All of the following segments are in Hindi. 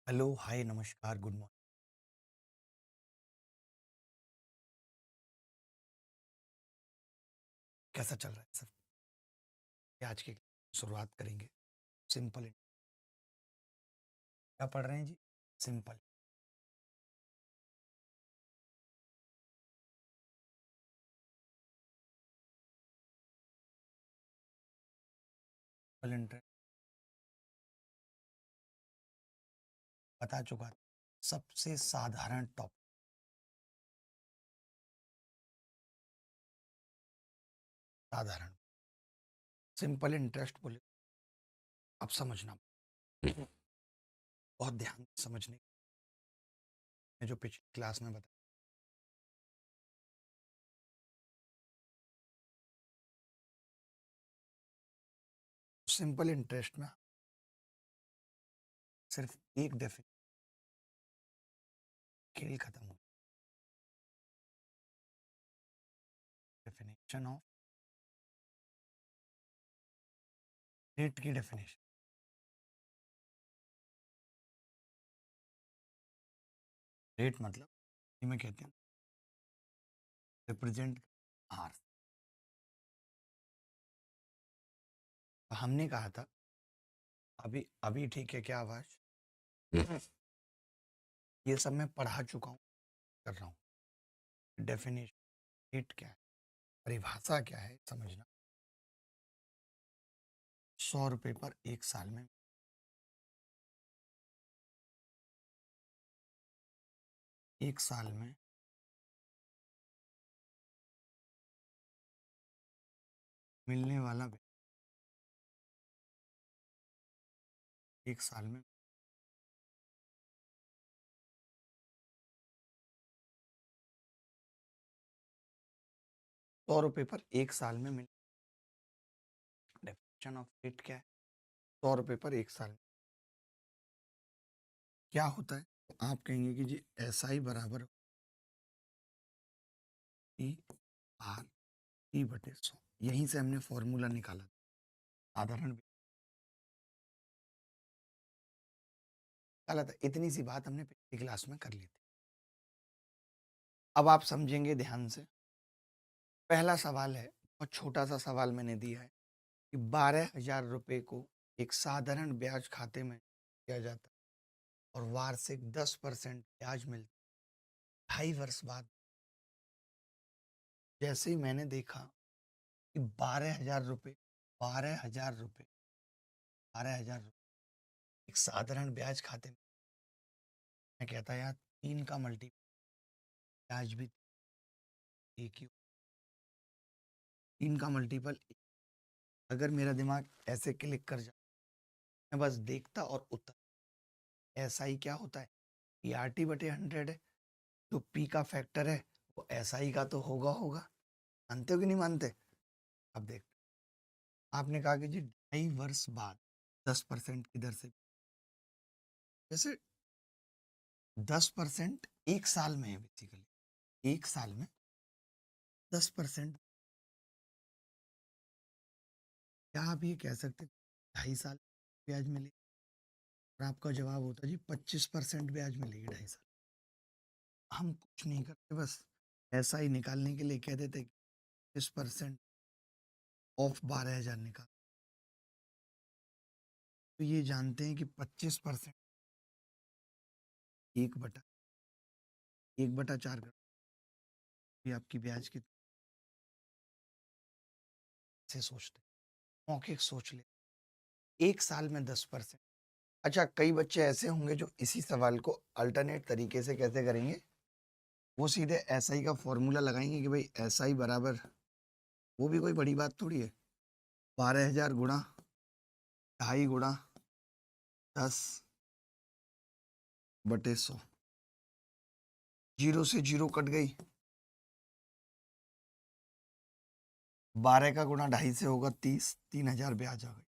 हेलो, हाय, नमस्कार, गुड मॉर्निंग। कैसा चल रहा है सब? आज की शुरुआत करेंगे सिंपल। क्या पढ़ रहे हैं जी? सिंपल। सिंपल इंटरेस्ट बता चुका था। सबसे साधारण टॉपिक। साधारण सिंपल इंटरेस्ट बोले अब समझना बहुत ध्यान से समझने में जो पिछली क्लास में बताया। सिंपल इंटरेस्ट में सिर्फ एक खेल खत्म हो। डेफिनेशन ऑफ रेट की डेफिनेशन। रेट मतलब में कहते हैं रिप्रेजेंट आर। हमने कहा था अभी अभी ठीक है क्या आवाज? ये सब मैं पढ़ा चुका हूँ, कर रहा हूँ। डेफिनेशन रेट क्या है, परिभाषा क्या है समझना। 100 रुपए पर एक साल में, एक साल में मिलने वाला एक साल में 100 रुपए पर एक साल में मिल। डेफिनेशन ऑफ रेट क्या है? 100 रुपए पर एक साल में क्या होता है? तो आप कहेंगे कि जी ऐसा ही बराबर ई आर टी बटे 100। यहीं से हमने फॉर्मूला निकाला था। साधारण निकाला था। इतनी सी बात हमने पिछली क्लास में कर ली थी। अब आप समझेंगे ध्यान से। पहला सवाल है, और छोटा सा सवाल मैंने दिया है कि 12,000 रुपए को एक साधारण ब्याज खाते में किया जाता है और वार्षिक 10% ब्याज मिलता है 2.5 वर्ष बाद। जैसे ही मैंने देखा कि 12,000 रुपये, 12,000 रुपये, 12,000 रुपये एक साधारण ब्याज खाते में, मैं कहता यार 3 का मल्टी ब्याज भी एक ही। 3 का मल्टीपल। अगर मेरा दिमाग ऐसे क्लिक कर जाए, मैं बस देखता और उत्तर। ऐसा ही क्या होता है? पी आर टी बटे 100 है। जो पी का फैक्टर है वो एस आई का तो होगा होगा। मानते हो कि नहीं मानते? अब देख, आपने कहा कि जी 2.5 वर्ष बाद 10% की दर से, जैसे 10% एक साल में है बेसिकली। एक साल में 10%। क्या आप ये कह सकते 2.5 साल ब्याज मिले? और आपका जवाब होता जी 25% ब्याज मिलेगी 2.5 साल। हम कुछ नहीं करते, बस ऐसा ही निकालने के लिए कह देते 25% ऑफ 12,000 निकाल। तो ये जानते हैं कि 25% एक बटा 1/4 कर, ये आपकी ब्याज की से सोचते मौखिक सोच ले। एक साल में 10%। अच्छा, कई बच्चे ऐसे होंगे जो इसी सवाल को अल्टरनेट तरीके से कैसे करेंगे, वो सीधे एसआई का फॉर्मूला लगाएंगे कि भाई एसआई बराबर, वो भी कोई बड़ी बात थोड़ी है, 12,000 गुणा 2.5 गुणा 10/100। जीरो से जीरो कट गई, 12 का गुणा 2.5 से होगा 30, 3,000 ब्याज आ गई।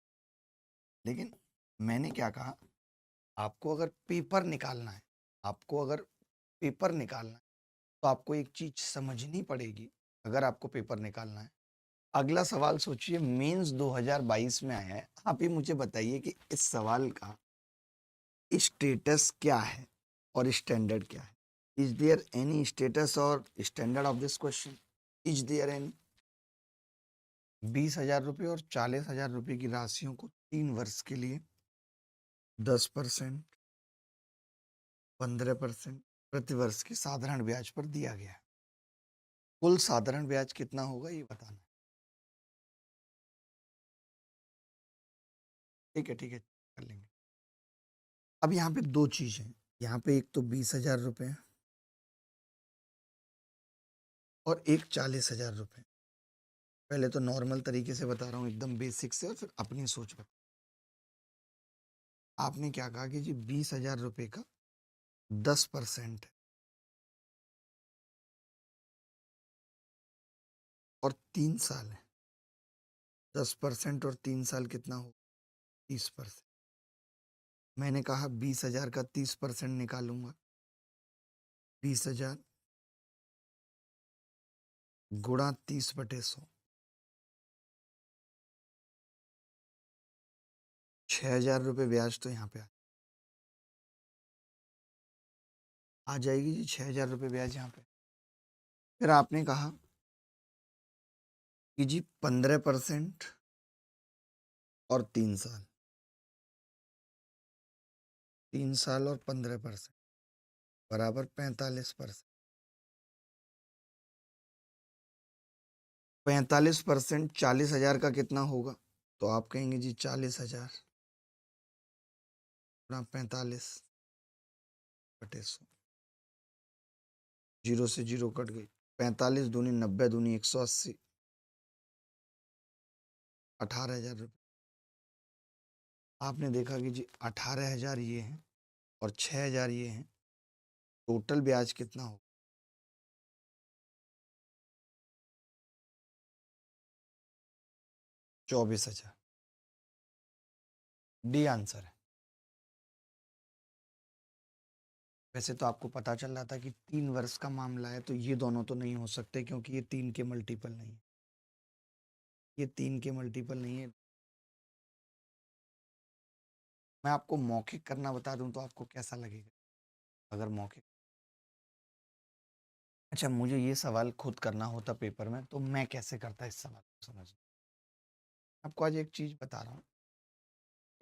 लेकिन मैंने क्या कहा, आपको अगर पेपर निकालना है, आपको अगर पेपर निकालना है तो आपको एक चीज समझनी पड़ेगी। अगर आपको पेपर निकालना है, अगला सवाल सोचिए, मेंस 2022 में आया है। आप ही मुझे बताइए कि इस सवाल का स्टेटस क्या है और स्टैंडर्ड क्या है? इज देयर एनी स्टेटस और standard of this question? Is there any? 20,000 रुपये और 40,000 रुपये की राशियों को 3 वर्ष के लिए 10%, 15% प्रतिवर्ष के साधारण ब्याज पर दिया गया है। कुल साधारण ब्याज कितना होगा ये बताना है। ठीक है, ठीक है, कर लेंगे। अब यहाँ पे दो चीज हैं। यहाँ पे एक तो 20,000 रुपये और एक 40,000 रुपये। पहले तो नॉर्मल तरीके से बता रहा हूँ, एकदम बेसिक से, और फिर अपनी सोच बता। आपने क्या कहा कि जी 20,000 रुपये का 10% है और 3 साल है। 10% और 3 साल कितना हो? 30%। मैंने कहा 20,000 का 30% निकालूंगा। 20,000 गुणा 30/100, 6,000 रुपये ब्याज तो यहाँ पे आ जाएगी जी। 6,000 रुपये ब्याज यहाँ पे। फिर आपने कहा कि जी 15% और 3 साल, 3 साल और 15% बराबर 45%। 45% 40,000 का कितना होगा? तो आप कहेंगे जी 40,000 गुणा 45/100, 0 से 0 कट गई। 45 दूनी 90 दूनी 180, 18,000 रुपये। आपने देखा कि जी 18,000 ये हैं और 6,000 ये हैं। टोटल ब्याज कितना हो? 24,000। डी आंसर है। वैसे तो आपको पता चल रहा था कि 3 वर्ष का मामला है, तो ये दोनों तो नहीं हो सकते क्योंकि ये 3 के मल्टीपल नहीं है। ये 3 के मल्टीपल नहीं है। मैं आपको मौखिक करना बता दूं तो आपको कैसा लगेगा अगर मौखिक? अच्छा, मुझे ये सवाल खुद करना होता पेपर में तो मैं कैसे करता इस सवाल को? समझ, आपको आज एक चीज बता रहा हूँ,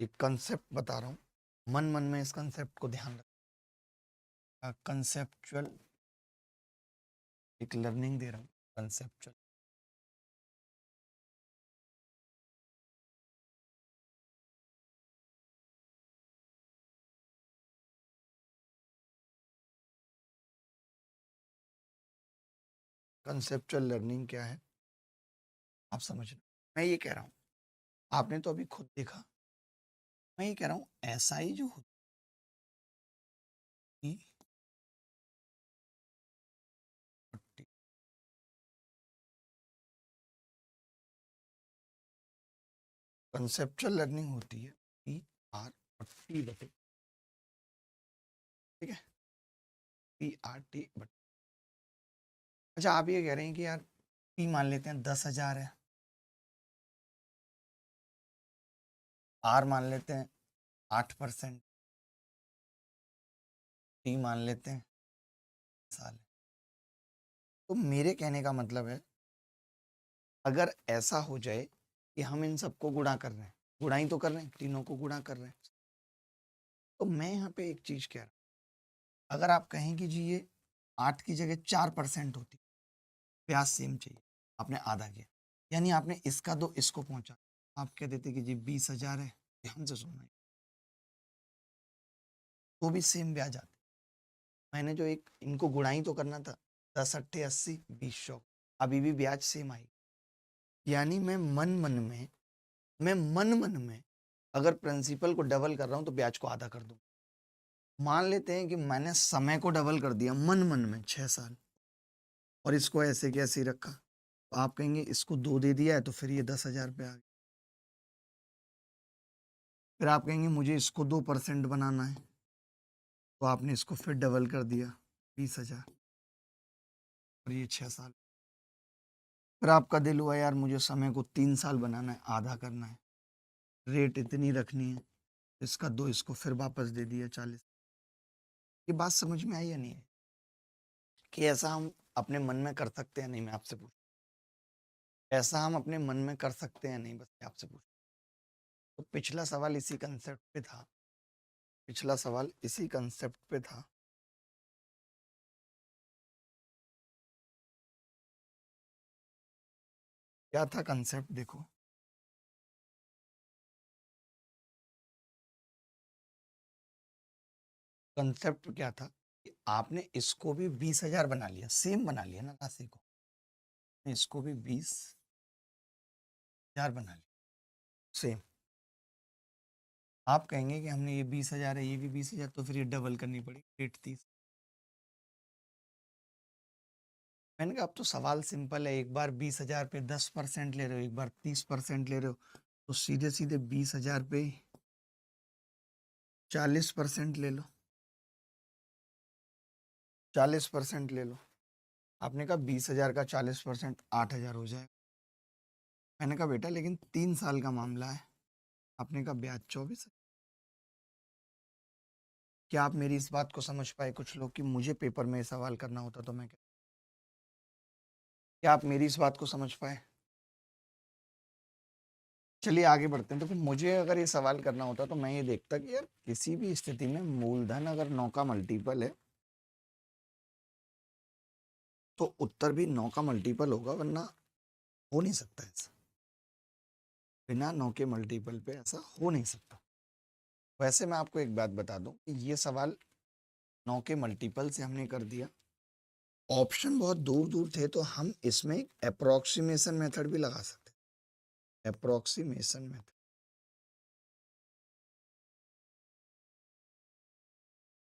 एक कंसेप्ट बता रहा हूँ। मन मन में इस कंसेप्ट को ध्यान रखना। कंसेप्चुअल एक लर्निंग दे रहा हूँ। कंसेप्चुअल कंसेप्चुअल लर्निंग क्या है आप समझना। मैं ये कह रहा हूँ, आपने तो अभी खुद देखा। मैं ये कह रहा हूँ एसआई जो होती, कंसेप्चुअल लर्निंग होती है पी आर और टी बटे, ठीक है, पी आर टी बटे। अच्छा, आप ये कह रहे हैं कि यार पी मान लेते हैं 10,000 है, आर मान लेते हैं 8%, टी मान लेते हैं साल है। तो मेरे कहने का मतलब है, अगर ऐसा हो जाए कि हम इन सबको गुणा कर रहे हैं, गुणा ही तो कर रहे हैं, तीनों को गुणा कर रहे हैं, तो मैं यहाँ पे एक चीज कह रहा हूँ, अगर आप कहें कि जी ये 8 की जगह 4% होती, ब्याज सेम चाहिए, आपने आधा किया, यानी आपने इसका दो इसको पहुंचा। आप कह देते कि जी 20,000 है, ध्यान से सुनना, तो भी सेम ब्याज आते। मैंने जो एक इनको गुणाई तो करना था, 10 अट्ठे 80, 20 अभी भी ब्याज सेम आई। यानी मैं मन मन में अगर प्रिंसिपल को डबल कर रहा हूं तो ब्याज को आधा कर दूं। मान लेते हैं कि मैंने समय को डबल कर दिया मन मन में 6 साल, और इसको ऐसे के ऐसे ही रखा, तो आप कहेंगे इसको 2 दे दिया है तो फिर ये 10,000 पे आ गया। फिर आप कहेंगे मुझे इसको 2% बनाना है, तो आपने इसको फिर डबल कर दिया 20,000, और ये 6 साल। फिर आपका दिल हुआ यार मुझे समय को 3 साल बनाना है, आधा करना है, रेट इतनी रखनी है, इसका 2 इसको फिर वापस दे दिया 40। ये बात समझ में आई या नहीं है कि ऐसा हम अपने मन में कर सकते हैं? नहीं, मैं आपसे पूछ, ऐसा हम अपने मन में कर सकते हैं? नहीं, बस मैं आपसे पूछ। तो पिछला सवाल इसी कंसेप्ट पे था, पिछला सवाल इसी कंसेप्ट पे था। क्या था कंसेप्ट? देखो, कंसेप्ट क्या था कि आपने इसको भी 20,000 बना लिया, सेम बना लिया ना राशि को, इसको भी 20,000 बना लिया सेम। आप कहेंगे कि हमने ये 20,000 है, ये भी 20,000, तो फिर ये डबल करनी पड़ेगी 830। मैंने कहा अब तो सवाल सिंपल है, एक बार 20,000 पे 10% ले रहे हो, एक बार 30% ले रहे हो, तो सीधे सीधे 20,000 पे 40% ले लो, 40% ले लो। आपने कहा 20,000 का 40% 8,000 हो जाए। मैंने कहा बेटा लेकिन 3 साल का मामला है। आपने कहा ब्याज 24। क्या आप मेरी इस बात को समझ पाए? कुछ लोग कि मुझे पेपर में सवाल करना होता तो मैं क्या आप मेरी इस बात को समझ पाए? चलिए आगे बढ़ते हैं। तो फिर मुझे अगर ये सवाल करना होता तो मैं ये देखता कि यार किसी भी स्थिति में मूलधन अगर 9 का मल्टीपल है तो उत्तर भी 9 का मल्टीपल होगा, वरना हो नहीं सकता ऐसा। बिना 9 के मल्टीपल पे ऐसा हो नहीं सकता। वैसे मैं आपको एक बात बता दूं कि ये सवाल 9 के मल्टीपल से हमने कर दिया। ऑप्शन बहुत दूर दूर थे तो हम इसमें एक अप्रोक्सीमेशन मेथड भी लगा सकते हैं। अप्रोक्सीमेशन मेथड,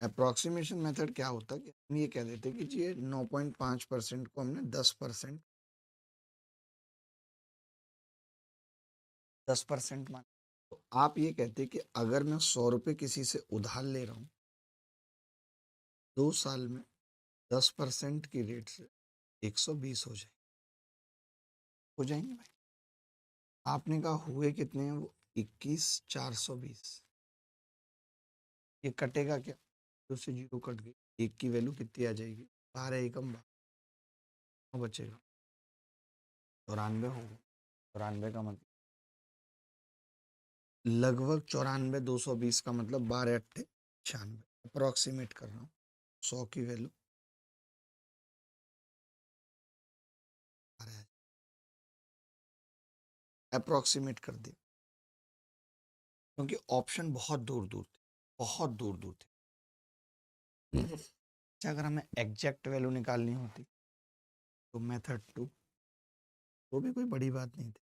अप्रोक्सीमेशन मेथड क्या होता है कि हम ये कह देते कि जी 9.5% को हमने 10% मान। तो आप ये कहते कि अगर मैं 100 रुपये किसी से उधार ले रहा हूँ 2 साल में 10% की रेट से 120 हो जाएंगे भाई। आपने कहा हुए कितने हैं? वो 21,420। ये कटेगा क्या? तो से जीरो कट गई, एक की वैल्यू कितनी आ जाएगी? 12 एकम 12 बचेगा, 94 होगा। 94 का मतलब लगभग 94,220 का मतलब 12 अट्ठे 96। अप्रोक्सीमेट कर रहा हूँ, 100 की वैल्यू 12, अप्रोक्सीमेट कर दिया क्योंकि ऑप्शन बहुत दूर दूर थे, बहुत दूर दूर थे। अच्छा, अगर हमें एग्जैक्ट वैल्यू निकालनी होती तो मेथड 2, वो भी कोई बड़ी बात नहीं थी,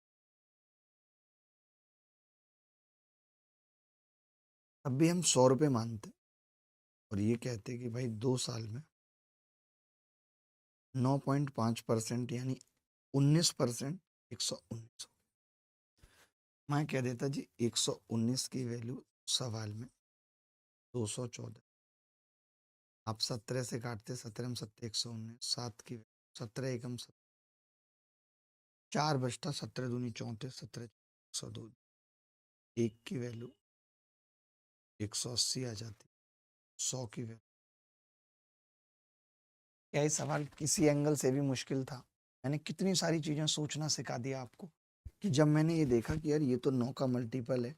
तब भी हम 100 रुपये मानते और ये कहते कि भाई 2 साल में 9.5% यानी 19%, 119। मैं कह देता जी 119 की वैल्यू सवाल में 214। आप 17 से काटते, 17 में 7 119, 7 की 17 एकम 4 बचता, 17 दूनी 34, 17 102, एक की वैल्यू 180 आ जाती, 100 की वैल्यू। क्या ये सवाल किसी एंगल से भी मुश्किल था? मैंने कितनी सारी चीजें सोचना सिखा दिया आपको कि जब मैंने ये देखा कि यार ये तो 9 का मल्टीपल है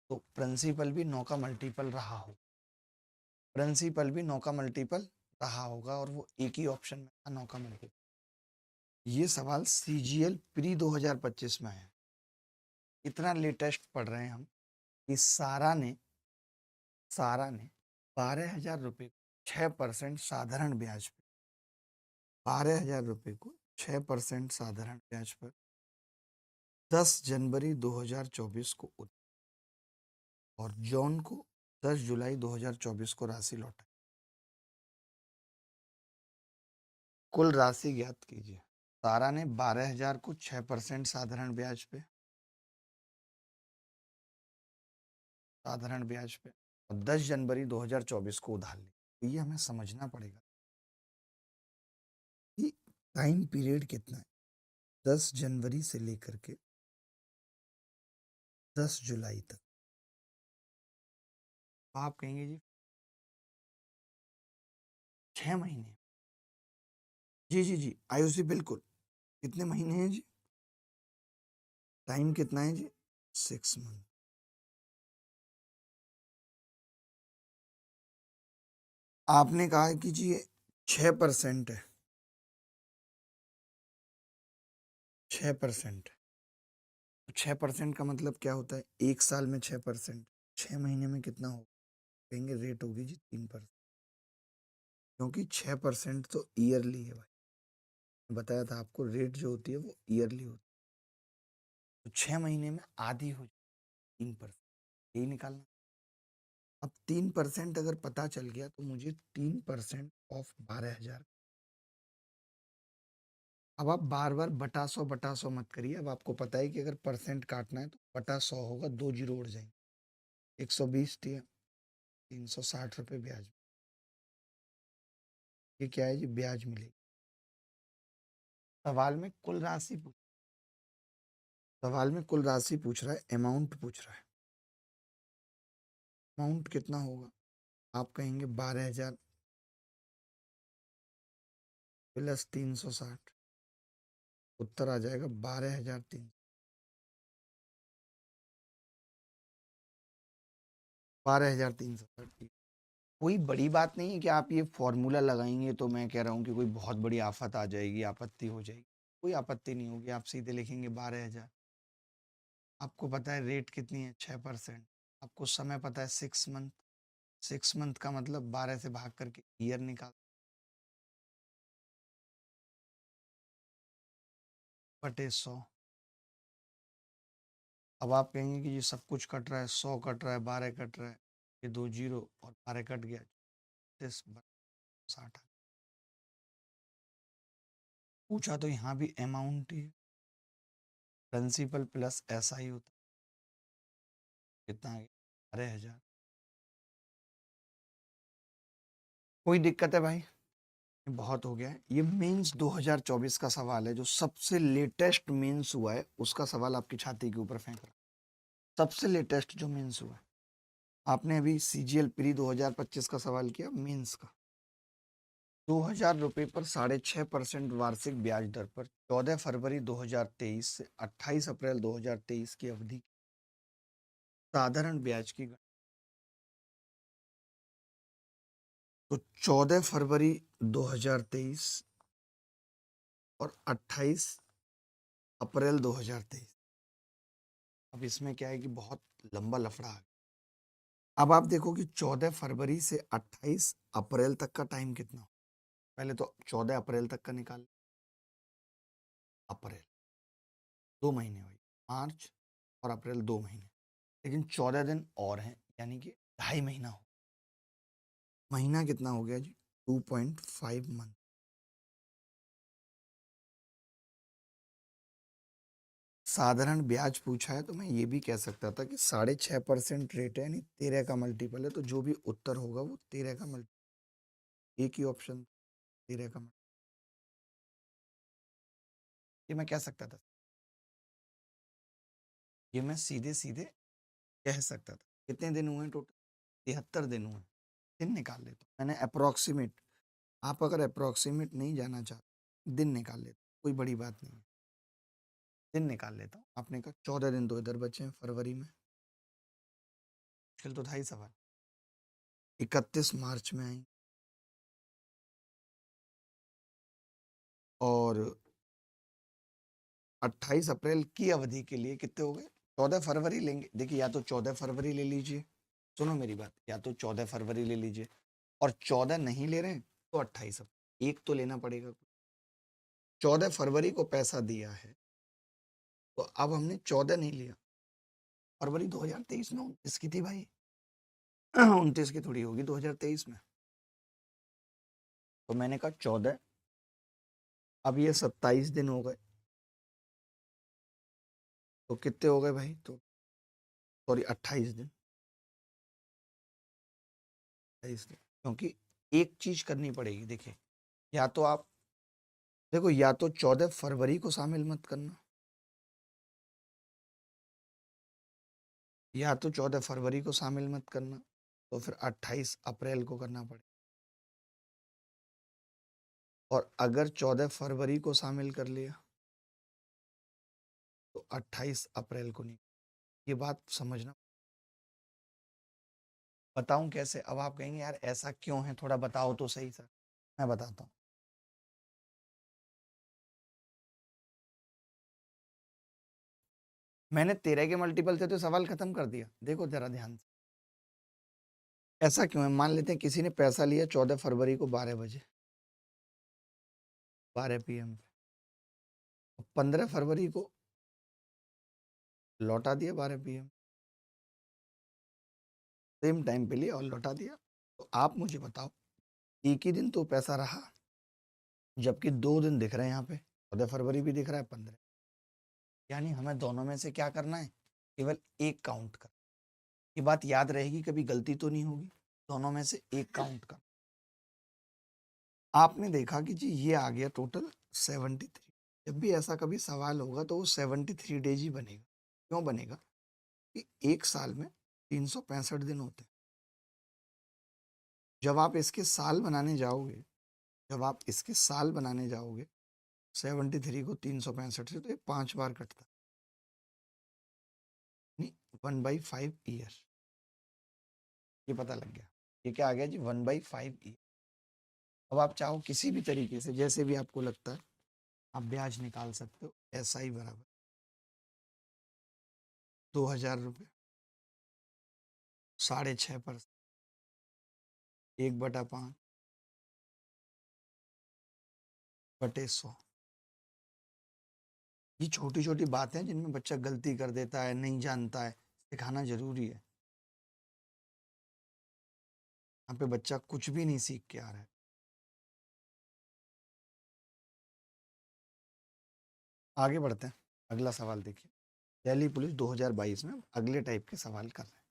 तो प्रिंसिपल भी 9 का मल्टीपल रहा हो, प्रिंसिपल भी 9 का मल्टीपल रहा होगा और वो एक ही ऑप्शन में था 9 का मल्टीपल। ये सवाल सीजीएल प्री 2025 में आया। इतना लेटेस्ट पढ़ रहे हैं हम कि सारा ने 12,000 रुपये 6% साधारण ब्याज पे, 12,000 रुपये को 6% साधारण ब्याज पर 10 जनवरी 2024 को और जॉन को 10 जुलाई 2024 को राशि लौटाई। कुल राशि ज्ञात कीजिए। सारा ने 12,000 को 6% साधारण ब्याज पे और 10 जनवरी 2024 को उधार ली। तो ये हमें समझना पड़ेगा कि टाइम पीरियड कितना है, 10 जनवरी से लेकर के 10 जुलाई तक। तो आप कहेंगे जी 6 महीने। जी जी जी आयुषी बिल्कुल। कितने महीने हैं जी? टाइम कितना है जी? 6 मंथ। आपने कहा है कि जी ये 6% है। 6%। 6% का मतलब क्या होता है? 1 साल में 6%। 6 महीने में कितना होगा? कहेंगे रेट होगी जी 3%। क्योंकि 6% तो ईयरली है भाई। बताया था आपको रेट जो होती है वो ईयरली होती है। तो 6 महीने में आधी हो जाए 3%। यही निकालना। अब 3% अगर पता चल गया तो मुझे 3% ऑफ 12,000। अब आप बार बार बटा सौ मत करिए। अब आपको पता है कि अगर परसेंट काटना है तो बटा 100 होगा, 2 जीरो उड़ जाएंगे। 120 दिया, 360 रुपये ब्याज। ये क्या है जी? ब्याज मिलेगी। सवाल में कुल राशि पूछ सवाल में कुल राशि पूछ रहा है, अमाउंट पूछ रहा है। अमाउंट कितना होगा? आप कहेंगे 12,000 प्लस 360। उत्तर आ जाएगा 12,300। 12,360। कोई बड़ी बात नहीं है कि आप ये फॉर्मूला लगाएंगे तो मैं कह रहा हूँ कि कोई बहुत बड़ी आफत आ जाएगी, आपत्ति हो जाएगी। कोई आपत्ति नहीं होगी। आप सीधे लिखेंगे 12,000। आपको पता है रेट कितनी है? 6%। आपको समय पता है 6 मंथ। 6 मंथ का मतलब 12 से भाग करके ईयर निकाल बटे 100। अब आप कहेंगे कि ये सब कुछ कट रहा है, 100 कट रहा है, 12 कट रहा है, ये 2 जीरो और 12 कट गया, 60। पूछा तो यहाँ भी अमाउंट ही है। प्रिंसिपल प्लस ऐसा ही होता है। कितना आ गया? 12,000। कोई दिक्कत है भाई? बहुत हो गया है। ये मेंस 2024 का सवाल है, जो सबसे लेटेस्ट मेंस हुआ है उसका सवाल आपकी छाती के ऊपर फेंक रहा है। सबसे लेटेस्ट जो मेंस हुआ है। आपने अभी सीजीएल प्री 2025 का सवाल किया मेंस का। 2,000 रुपये पर 6.5% वार्षिक ब्याज दर पर 14 फरवरी 2023 से 28 अप्रैल 2023 की अवधि साधारण ब्याज की गणना। तो 14 फरवरी 2023 और 28 अप्रैल 2023। अब इसमें क्या है कि बहुत लंबा लफड़ा है। अब आप देखो कि 14 फरवरी से 28 अप्रैल तक का टाइम कितना हो। पहले तो 14 अप्रैल तक का निकाल। अप्रैल 2 महीने भाई, मार्च और अप्रैल 2 महीने, लेकिन 14 दिन और हैं, यानी कि 2.5 महीना हो। महीना कितना हो गया जी? 2.5 मंथ। साधारण ब्याज पूछा है तो मैं ये भी कह सकता था कि 6.5% रेट है, यानी 13 का मल्टीपल है। तो जो भी उत्तर होगा वो 13 का मल्टीपल। एक ही ऑप्शन 13 का मल्टीपल। ये मैं कह सकता था। ये मैं सीधे सीधे कह सकता था। कितने दिन हुए टोटल? 73 दिन हुए। दिन निकाल लेता हूँ। मैंने अप्रोक्सीमेट। आप अगर अप्रोक्सीमेट नहीं जाना चाहते, दिन निकाल लेते, कोई बड़ी बात नहीं है। दिन निकाल लेता हूँ। आपने कहा 14 दिन तो इधर बचे हैं फरवरी में। मुश्किल तो था ही सवाल। 31 मार्च में आई और 28 अप्रैल की अवधि के लिए कितने हो गए? 14 फरवरी लेंगे। देखिए, या तो 14 फरवरी ले लीजिए। सुनो मेरी बात, या तो 14 फरवरी ले लीजिए, और 14 नहीं ले रहे हैं तो 28 अप्रैल। एक तो लेना पड़ेगा। 14 फरवरी को पैसा दिया है तो अब हमने 14 नहीं लिया। फरवरी 2023 में 29 की थी भाई। 29 की थोड़ी होगी 2023 में। तो मैंने कहा 14। अब ये 27 दिन हो गए। तो कितने हो गए भाई? तो सॉरी 28 दिन। 28 दिन। क्योंकि एक चीज करनी पड़ेगी। देखिए, या तो आप देखो, या तो 14 फरवरी को शामिल मत करना, या तो 14 फरवरी को शामिल मत करना, तो फिर 28 अप्रैल को करना पड़ेगा। और अगर 14 फरवरी को शामिल कर लिया तो 28 अप्रैल को नहीं। ये बात समझना। बताऊं कैसे? अब आप कहेंगे यार ऐसा क्यों है, थोड़ा बताओ तो सही सर। मैं बताता हूँ। मैंने 13 के मल्टीपल से तो सवाल खत्म कर दिया। देखो जरा ध्यान से, ऐसा क्यों है? मान लेते हैं किसी ने पैसा लिया 14 फरवरी को 12 बजे, 12 PM पे, 15 फरवरी को लौटा दिया 12 PM, सेम टाइम पे लिया और लौटा दिया। तो आप मुझे बताओ, एक ही दिन तो पैसा रहा, जबकि 2 दिन दिख रहे हैं यहाँ पे, 14 फरवरी भी दिख रहा है, 15। यानी हमें दोनों में से क्या करना है? केवल एक काउंट कर। ये बात याद रहेगी, कभी गलती तो नहीं होगी। दोनों में से एक काउंट कर। आपने देखा कि जी ये आ गया टोटल 73। जब भी ऐसा कभी सवाल होगा तो वो 73 डेज ही बनेगा। क्यों बनेगा? कि एक साल में 365 दिन होते हैं। जब आप इसके साल बनाने जाओगे, जब आप इसके साल बनाने जाओगे 73 को 365 से, तो ये 5 बार कटता है। 1/5 ईयर। ये पता लग गया। ये क्या आ गया जी? 1/5 ईयर। अब आप चाहो किसी भी तरीके से, जैसे भी आपको लगता है, आप ब्याज निकाल सकते हो। SI बराबर 2000 रुपये, 6.5%, 1/5 बटे 100। ये छोटी छोटी बातें हैं जिनमें बच्चा गलती कर देता है, नहीं जानता है। सिखाना जरूरी है। यहाँ पे बच्चा कुछ भी नहीं सीख के आ रहा है। आगे बढ़ते हैं। अगला सवाल देखिए। दिल्ली पुलिस 2022 में अगले टाइप के सवाल कर रहे हैं।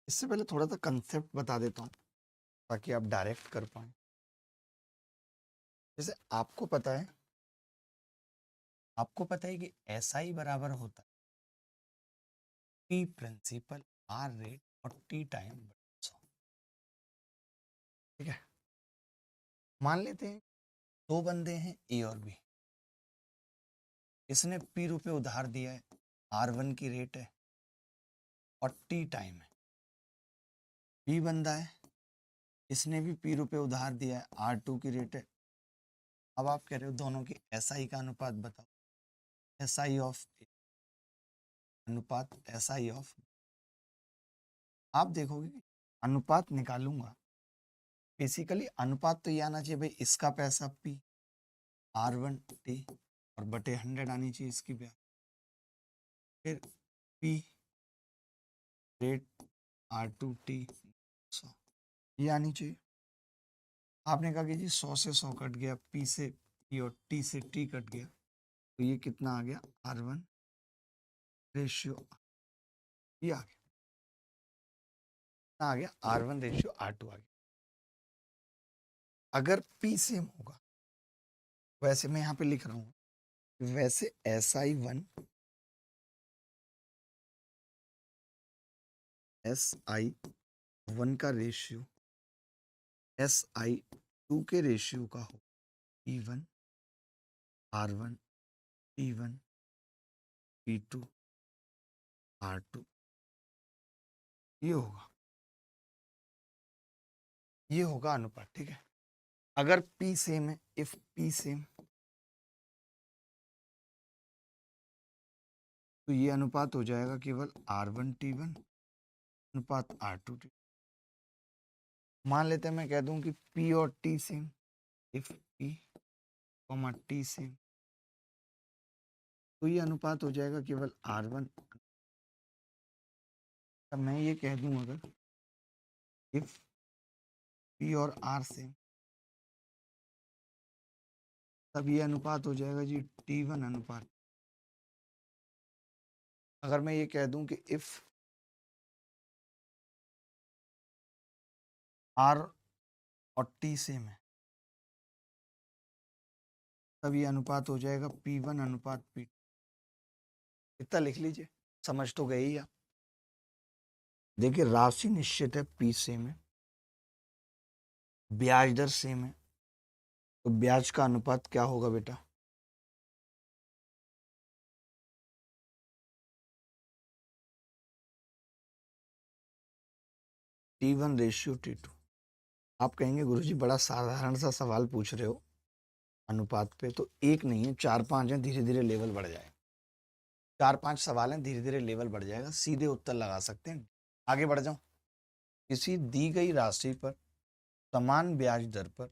इससे पहले थोड़ा सा कंसेप्ट बता देता हूँ ताकि आप डायरेक्ट कर पाए। जैसे आपको पता है कि SI बराबर होता है P प्रिंसिपल, R रेट और T टाइम। ठीक है। मान लेते हैं 2 बंदे हैं, A और B। इसने P रुपए उधार दिया है, R1 की रेट है और T टाइम है। B बंदा है, इसने भी P रुपए उधार दिया है, R2 की रेट है। अब आप कह रहे हो दोनों की SI का अनुपात बताओ। SI ऑफ अनुपात SI ऑफ। आप देखोगे कि अनुपात निकालूंगा, बेसिकली अनुपात तो ये आना चाहिए भाई, इसका पैसा P, R1 T और बटे 100 आनी चाहिए इसकी ब्याज। फिर P रेट R2 T 100 ये आनी चाहिए। आपने कहा कि जी 100 से 100 कट गया, P से P और T से T कट गया, तो ये कितना आ गया? R1 रेशियो, ये आ गया। कितना आ गया? R1 रेशियो R2 आ गया। अगर P सेम होगा, वैसे मैं यहाँ पे लिख रहा हूँ, वैसे SI1 SI1 का रेशियो SI2 के रेशियो का हो। P1 R1 P1 P2 R2, ये होगा अनुपात। ठीक है। अगर P सेम है, इफ P सेम, तो ये अनुपात हो जाएगा केवल R1 T1 अनुपात R2 T। मान लेते हैं मैं कह दूं कि P और T same, if P T same, तो ये अनुपात हो जाएगा केवल R1। अब मैं ये कह दूं अगर इफ P और R सेम, तब ये अनुपात हो जाएगा जी T1 अनुपात। अगर मैं ये कह दूं कि इफ R और T सेम है, तब ये अनुपात हो जाएगा P1 अनुपात P। इतना लिख लीजिए, समझ तो गए ही आप। देखिए राशि निश्चित है, पी सेम है, ब्याज दर सेम है, तो ब्याज का अनुपात क्या होगा बेटा? T1:T2। आप कहेंगे गुरुजी बड़ा साधारण सा सवाल पूछ रहे हो अनुपात पे, तो एक नहीं है, चार पांच है, धीरे धीरे लेवल बढ़ जाएगा। चार पांच सवाल हैं, धीरे धीरे लेवल बढ़ जाएगा, सीधे उत्तर लगा सकते हैं। आगे बढ़ जाऊं। किसी दी गई राशि पर समान ब्याज दर पर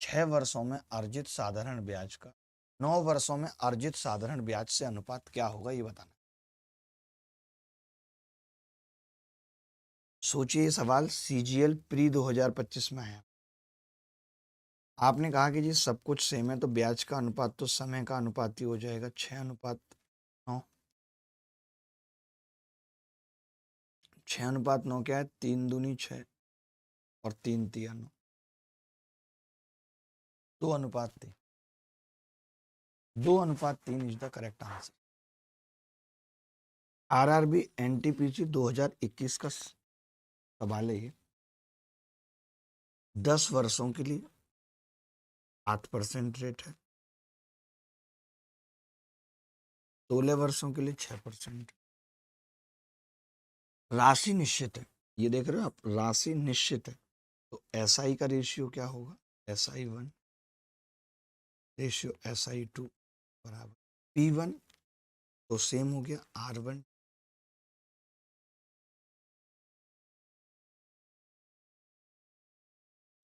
6 वर्षों में अर्जित साधारण ब्याज का 9 वर्षों में अर्जित साधारण ब्याज से अनुपात क्या होगा, ये बताना। सोचिए, ये सवाल सीजीएल प्री 2025 में आया। आपने कहा कि जी सब कुछ सेम है, तो ब्याज का अनुपात तो समय का अनुपात ही हो जाएगा, 6:9। 6:9 क्या है? 3×2=6 और 3×3=9। 2:3। 2:3 is the correct answer. RRB NTPC 2021 का सवाल है ये। 10 वर्षों के लिए 8% रेट है, 16 वर्षों के लिए 6%। राशि निश्चित है, ये देख रहे हो आप, राशि निश्चित है, तो एसआई का रेशियो क्या होगा? SI1 रेशियो SI2 बराबर P1, तो सेम हो गया R1।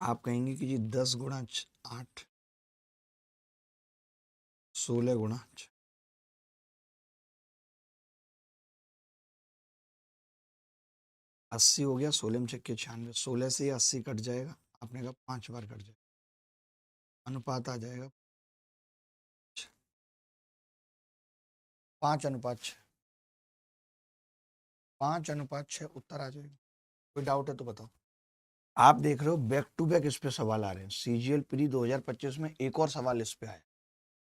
आप कहेंगे कि जी 10×8, 16×6, 80 हो गया, 16 में 96, 16 से 80 कट जाएगा, आपने कहा 5 बार कट जाएगा, अनुपात आ जाएगा 5:6। 5:6 उत्तर आ जाएगा। कोई डाउट है तो बताओ। आप देख रहे हो बैक टू बैक इस पे सवाल आ रहे हैं। सीजीएल प्री 2025 में एक और सवाल इस पे आया,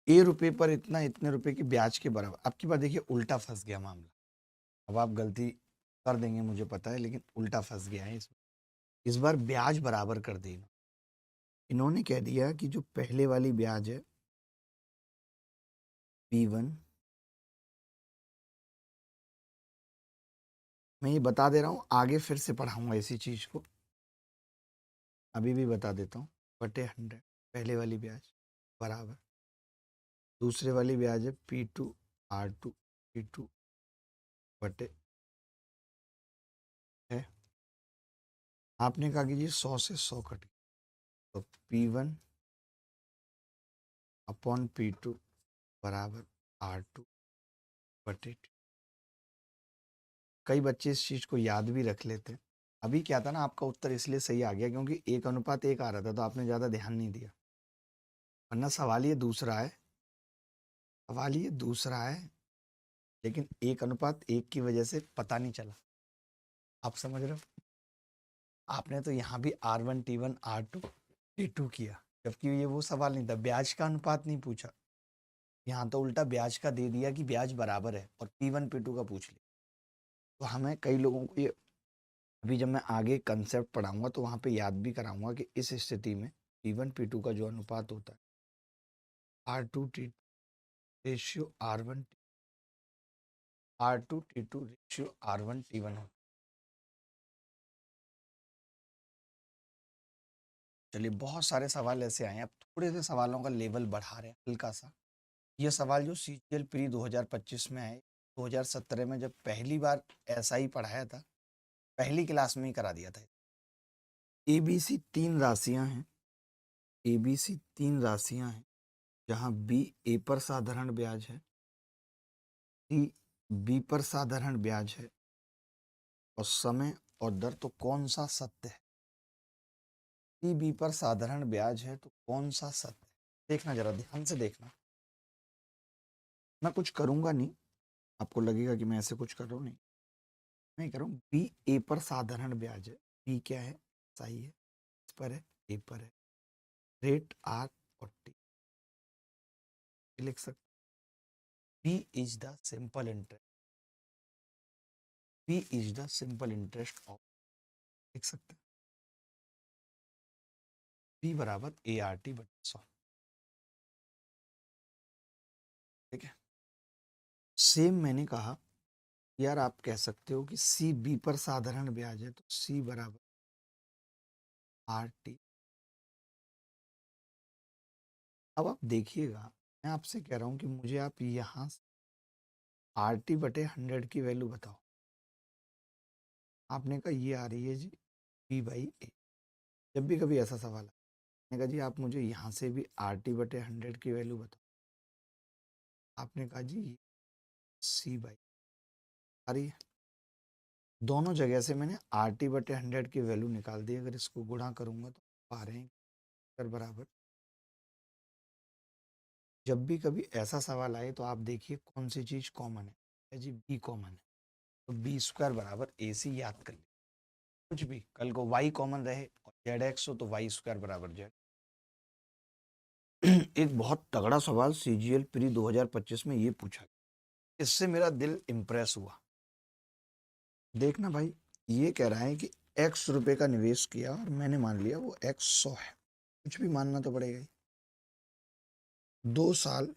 ए रुपए पर इतना, इतने रुपए की ब्याज के बराबर। अब की बार देखिए उल्टा फंस गया मामला। अब आप गलती कर देंगे मुझे पता है, लेकिन उल्टा फंस गया है इस बार ब्याज बराबर कर दी। इन्होंने कह दिया कि जो पहले वाली ब्याज है P1, मैं ये बता दे रहा हूँ, आगे फिर से पढ़ाऊंगा इसी चीज को, अभी भी बता देता हूँ, बटे 100 पहले वाली ब्याज बराबर दूसरे वाली ब्याज है P2R2P2 बटे है। आपने कहा कि जी 100 से 100 कट गया, तो P1/P2 बराबर R2 बटे T। कई बच्चे इस चीज को याद भी रख लेते हैं। अभी क्या था ना, आपका उत्तर इसलिए सही आ गया क्योंकि 1:1 आ रहा था, तो आपने ज्यादा ध्यान नहीं दिया, वरना सवाल ये दूसरा है। सवाल ये दूसरा है, लेकिन 1:1 की वजह से पता नहीं चला। आप समझ रहे हो? आपने तो यहाँ भी R1T1R2T2 किया, जबकि ये वो सवाल नहीं था, ब्याज का अनुपात नहीं पूछा। यहाँ तो उल्टा ब्याज का दे दिया कि ब्याज बराबर है, और P1 P2 का पूछ लिया। तो हमें कई लोगों को ये, अभी जब मैं आगे कंसेप्ट पढ़ाऊंगा तो वहाँ पे याद भी कराऊंगा कि इस स्थिति में P1 P2 का जो अनुपात होता है R2T ratio R1T2 ratio R1T1 होता है। चलिए, बहुत सारे सवाल ऐसे आए हैं, अब थोड़े से सवालों का लेवल बढ़ा रहे हैं हल्का सा। ये सवाल जो सीजीएल प्री 2025 में आए, 2017 में जब पहली बार ऐसा ही पढ़ाया था, पहली क्लास में ही करा दिया था। एबीसी 3 राशियां हैं, एबीसी 3 राशियां हैं, जहां बी ए पर साधारण ब्याज है, सी बी पर साधारण ब्याज है, और समय और दर तो कौन सा सत्य है? सी बी पर साधारण ब्याज है तो कौन सा सत्य है? देखना, जरा ध्यान से देखना। मैं कुछ करूंगा नहीं, आपको लगेगा कि मैं ऐसे कुछ कर रहा हूँ, नहीं नहीं कर रहा हूँ। बी ए पर साधारण ब्याज है, बी क्या है? सही है, इस पर है, ए पर है, रेट आर और टी लिख सकते। B is the simple interest. P is the simple interest of, लिख सकते हैं P बराबर ART बटे 100। ठीक है, सेम मैंने कहा यार, आप कह सकते हो कि CB पर साधारण ब्याज है, तो C बराबर RT। अब आप देखिएगा, मैं आपसे कह रहा हूं कि मुझे आप यहां से RT बटे 100 की वैल्यू बताओ। आपने कहा ये आ रही है जी P/A। जब भी कभी ऐसा सवाल है, मैंने कहा जी आप मुझे यहाँ से भी RT बटे 100 की वैल्यू बताओ। आपने कहा जी C/, आ रही है। दोनों जगह से मैंने RT बटे 100 की वैल्यू निकाल दी। अगर इसको गुणा करूंगा तो पा रहे हैं कर बराबर। जब भी कभी ऐसा सवाल आए तो आप देखिए कौन सी चीज कॉमन है जी, B कॉमन है, तो B² बराबर AC याद कर ले। कुछ भी कल को Y कॉमन रहे और ZX हो तो Y² बराबर Z। एक बहुत तगड़ा सवाल CGL प्री 2025 में ये पूछा, इससे मेरा दिल इम्प्रेस हुआ। देखना भाई, ये कह रहा है कि X रुपए का निवेश किया और मैंने मान लिया वो X 100 है, कुछ भी मानना तो पड़ेगा ही। 2 साल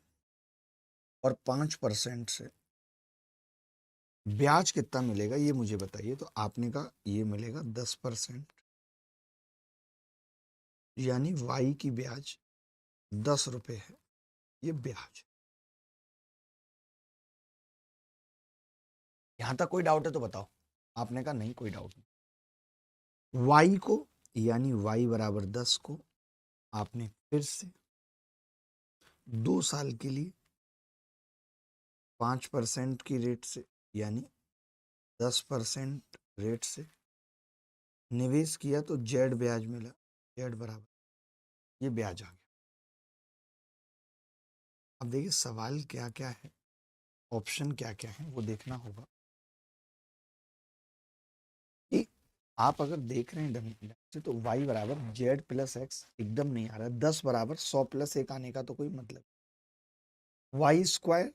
और 5% से ब्याज कितना मिलेगा ये मुझे बताइए। तो आपने कहा ये मिलेगा 10%, यानी Y की ब्याज 10 रुपए है, ये ब्याज। यहां तक कोई डाउट है तो बताओ। आपने कहा नहीं कोई डाउट नहीं। Y को, यानी Y बराबर 10 को आपने फिर से 2 साल के लिए 5% की रेट से, यानी 10% रेट से निवेश किया तो जेड ब्याज मिला, जेड बराबर ये ब्याज आ गया। अब देखिए सवाल क्या क्या है, ऑप्शन क्या क्या है वो देखना होगा कि आप अगर देख रहे हैं ढंग से तो y बराबर जेड प्लस एक्स एकदम नहीं आ रहा है। 10 बराबर 100 प्लस 1 आने का तो कोई मतलब। Y²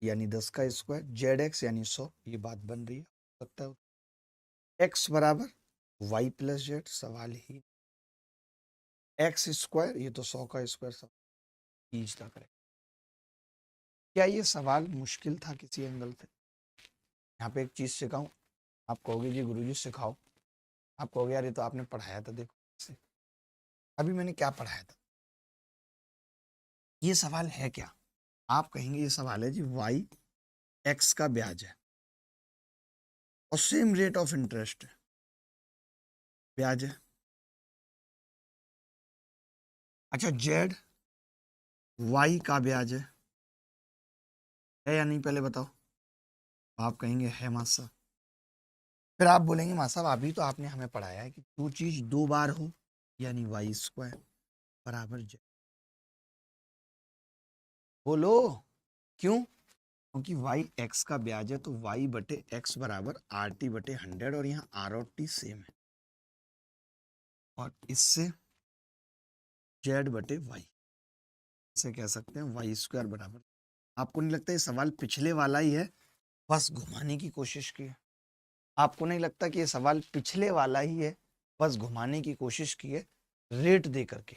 यानी 10 का स्क्वायर, ZX यानी 100, ये बात बन रही है सकता है। x बराबर y प्लस जेड, सवाल ही। x² ये तो 100 का स्क्वायर, सब खींचता करें। क्या ये सवाल मुश्किल था किसी एंगल से? यहाँ पे एक चीज सिखाऊं, आप कहोगे जी गुरुजी सिखाओ। आप कहोगे यार ये तो आपने पढ़ाया था, देखो से अभी मैंने क्या पढ़ाया था। ये सवाल है क्या? आप कहेंगे ये सवाल है जी वाई एक्स का ब्याज है और सेम रेट ऑफ इंटरेस्ट है, ब्याज है। अच्छा जेड वाई का ब्याज है या नहीं पहले बताओ। आप कहेंगे है मां साहब। फिर आप बोलेंगे मां साहब अभी तो आपने हमें पढ़ाया है कि जो चीज 2 बार हो यानी Y² बराबर जेड। बोलो क्यों? क्योंकि वाई एक्स का ब्याज है तो वाई बटे एक्स बराबर RT बटे 100, और यहाँ R और T सेम है, और इससे जेड बटे वाई, इसे कह सकते हैं Y² बराबर। आपको नहीं लगता ये सवाल पिछले वाला ही है, बस घुमाने की कोशिश की है? आपको नहीं लगता कि ये सवाल पिछले वाला ही है, बस घुमाने की कोशिश की है रेट दे करके?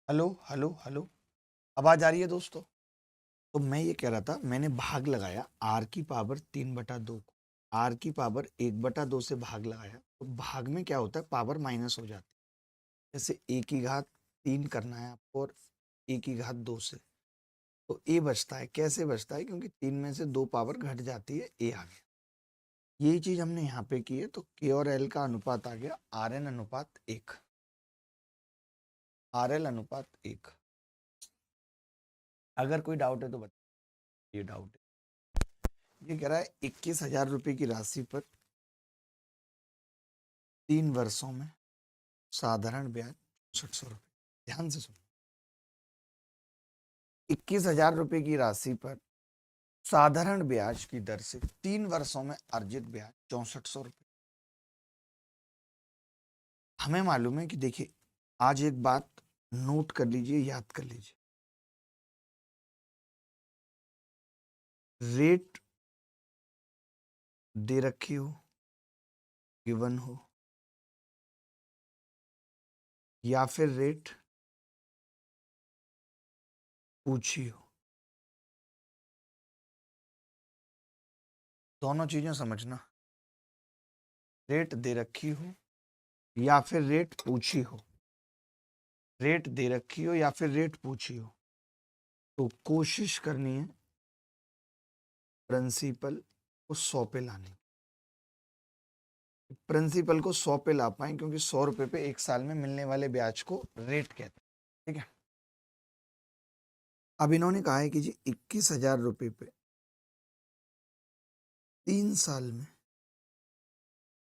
हेलो हेलो हेलो, आवाज आ रही है दोस्तों? तो मैं ये कह रहा था, मैंने भाग लगाया आर की पावर 3/2 को आर की पावर 1/2 से भाग लगाया, तो भाग में क्या होता है, पावर माइनस हो जाती है। जैसे ए की घात 3 करना है आपको और ए की घात 2 से, तो ए बचता है। कैसे बचता है? क्योंकि 3 में से 2 पावर घट जाती है, ए आ गया। यही चीज हमने यहाँ पे की है, तो के और एल का अनुपात आ गया RN अनुपात 1, RL अनुपात 1। अगर कोई डाउट है तो बताइए। ये डाउट है, ये कह रहा है 21,000 रुपए की राशि पर 3 वर्षों में साधारण ब्याज 600 रुपये। ध्यान से सुनो, 21,000 रुपए की राशि पर साधारण ब्याज की दर से 3 वर्षों में अर्जित ब्याज 6400 रुपये। हमें मालूम है कि देखिए, आज एक बात नोट कर लीजिए, याद कर लीजिए, रेट दे रखी हो, गिवन हो, या फिर रेट पूछी हो, दोनों चीजें समझना। रेट दे रखी हो या फिर रेट पूछी हो, रेट दे रखी हो या फिर रेट पूछी हो, तो कोशिश करनी है प्रिंसिपल को 100 पे लाने की। प्रिंसिपल को 100 पे ला पाए, क्योंकि 100 रुपए पे 1 साल में मिलने वाले ब्याज को रेट कहते हैं। ठीक है, अब इन्होंने कहा है कि जी 21,000 रुपए पे 3 साल में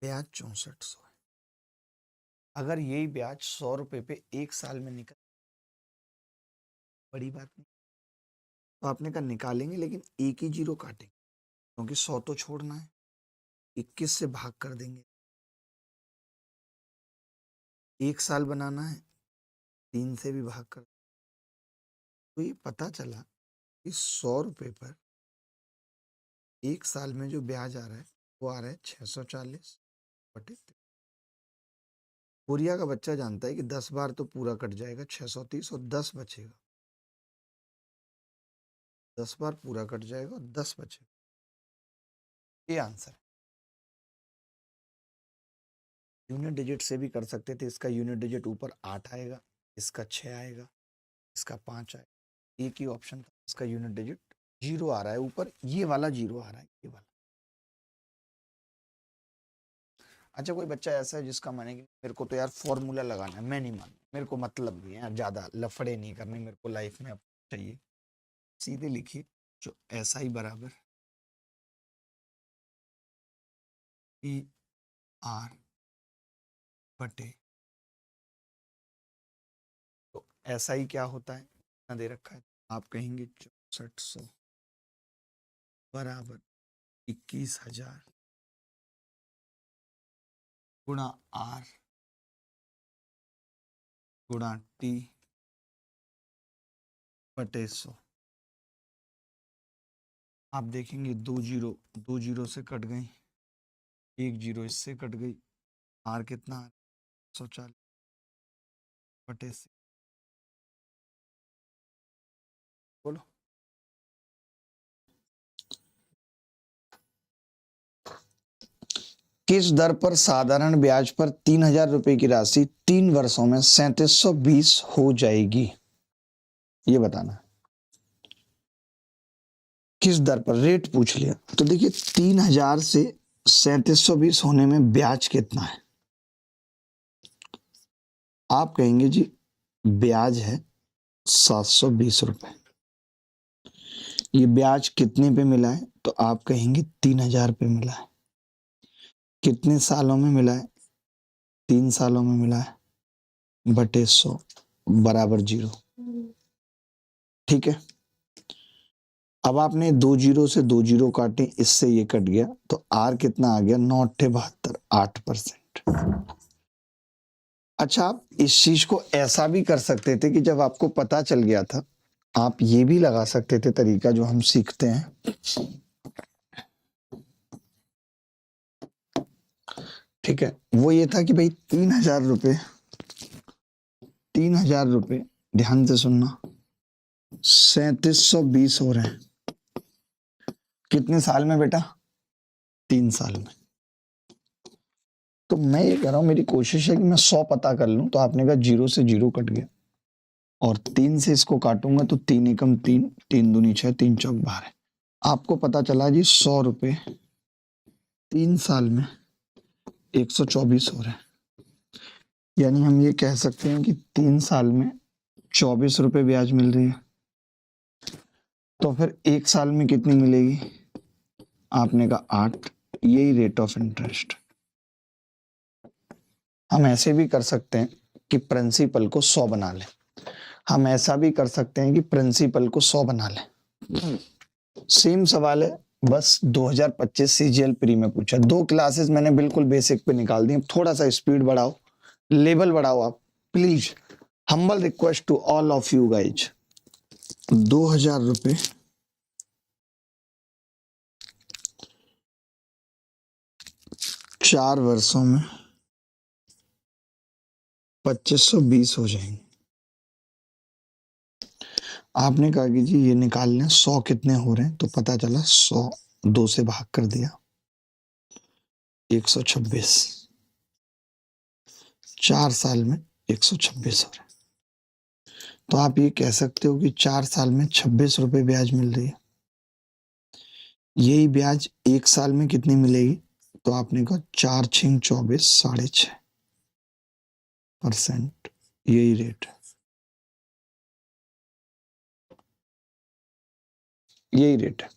ब्याज 6400 है। अगर यही ब्याज 100 रुपए पे 1 साल में निकल, बड़ी बात नहीं, तो आपने कहा निकालेंगे, लेकिन एक ही जीरो काटेंगे, क्योंकि 100 तो छोड़ना है। 21 से भाग कर देंगे, 1 साल बनाना है, 3 से भी भाग कर। तो ये पता चला कि 100 रुपए पर 1 साल में जो ब्याज आ रहा है वो आ रहा है 640/3। कोरिया का बच्चा जानता है कि 10 बार तो पूरा कट जाएगा 630 और 10 बचेगा। 10 बार पूरा कट जाएगा और 10 बचेगा। ये आंसर है। यूनिट डिजिट से भी कर सकते थे। इसका यूनिट डिजिट ऊपर 8 आएगा, इसका 6 आएगा, इसका 5 आएगा। एक ही ऑप्शन था, इसका यूनिट डिजिट 0 आ रहा है ऊपर, ये वाला 0 आ रहा है, ये वाला। अच्छा, कोई बच्चा ऐसा है जिसका माने कि मेरे को तो यार फॉर्मूला लगाना है, मैं नहीं मान, मेरे को मतलब नहीं है यार, ज्यादा लफड़े नहीं करने मेरे को लाइफ में, अब चाहिए सीधे लिखिए, जो ऐसा ही बराबर ER बटे, तो ऐसा ही क्या होता है, ना दे रखा है, आप कहेंगे 6400 बराबर 21,000 गुणा R गुणा T बटे 100। आप देखेंगे 2 जीरो से कट गई, 1 जीरो इससे कट गई, R कितना 140 बटे से, बोलो। किस दर पर साधारण ब्याज पर 3,000 रुपए की राशि 3 वर्षों में 3720 हो जाएगी, ये बताना। किस दर पर, रेट पूछ लिया, तो देखिए 3,000 से 3720 होने में ब्याज कितना है। आप कहेंगे जी ब्याज है 720 रुपए। ये ब्याज कितने पे मिला है, तो आप कहेंगे 3,000 पे मिला है। कितने सालों में मिला है, 3 सालों में मिला है, बटे 100 बराबर 0। ठीक है, अब आपने 2 जीरो से 2 जीरो काटे, इससे ये कट गया, तो आर कितना आ गया 9/72, 8%। अच्छा, आप इस चीज को ऐसा भी कर सकते थे कि जब आपको पता चल गया था, आप ये भी लगा सकते थे तरीका जो हम सीखते हैं। ठीक है, वो ये था कि भाई 3,000 रुपए ध्यान से सुनना, 3720 हो रहे हैं। कितने साल में बेटा? 3 साल में। तो मैं ये कह रहा हूं, मेरी कोशिश है कि मैं 100 पता कर लूं। तो आपने कहा 0 से 0 कट गया, और 3 से इसको काटूंगा तो 3 एकम 3, 3 दूनी 6, 3 चौक 12। आपको पता चला जी 100 रुपए 3 साल में 124 हो रहे हैं। यानी हम ये कह सकते हैं कि 3 साल में 24 रुपए ब्याज मिल रही है। तो फिर 1 साल में कितनी मिलेगी? आपने कहा 8। यही रेट ऑफ इंटरेस्ट। हम ऐसे भी कर सकते हैं कि प्रिंसिपल को 100 बना लें। हम ऐसा भी कर सकते हैं कि प्रिंसिपल को 100 बना लें। सेम सवाल है, बस 2025 सीजीएल प्री में पूछा। 2 क्लासेस मैंने बिल्कुल बेसिक पे निकाल दी। थोड़ा सा स्पीड बढ़ाओ, लेवल बढ़ाओ आप please. Humble request to all of you guys. 2000 रुपए 4 वर्षों में 2520 हो जाएंगे। आपने कहा कि जी ये निकाल लें 100 कितने हो रहे हैं, तो पता चला 100 2 से भाग कर दिया, 126। 4 साल में 126 हो रहे हैं। तो आप ये कह सकते हो कि 4 साल में 26 रुपए ब्याज मिल रही है। यही ब्याज 1 साल में कितनी मिलेगी? तो आपने कहा 4 6 24 6.5%। यही रेट है, यही रेट है।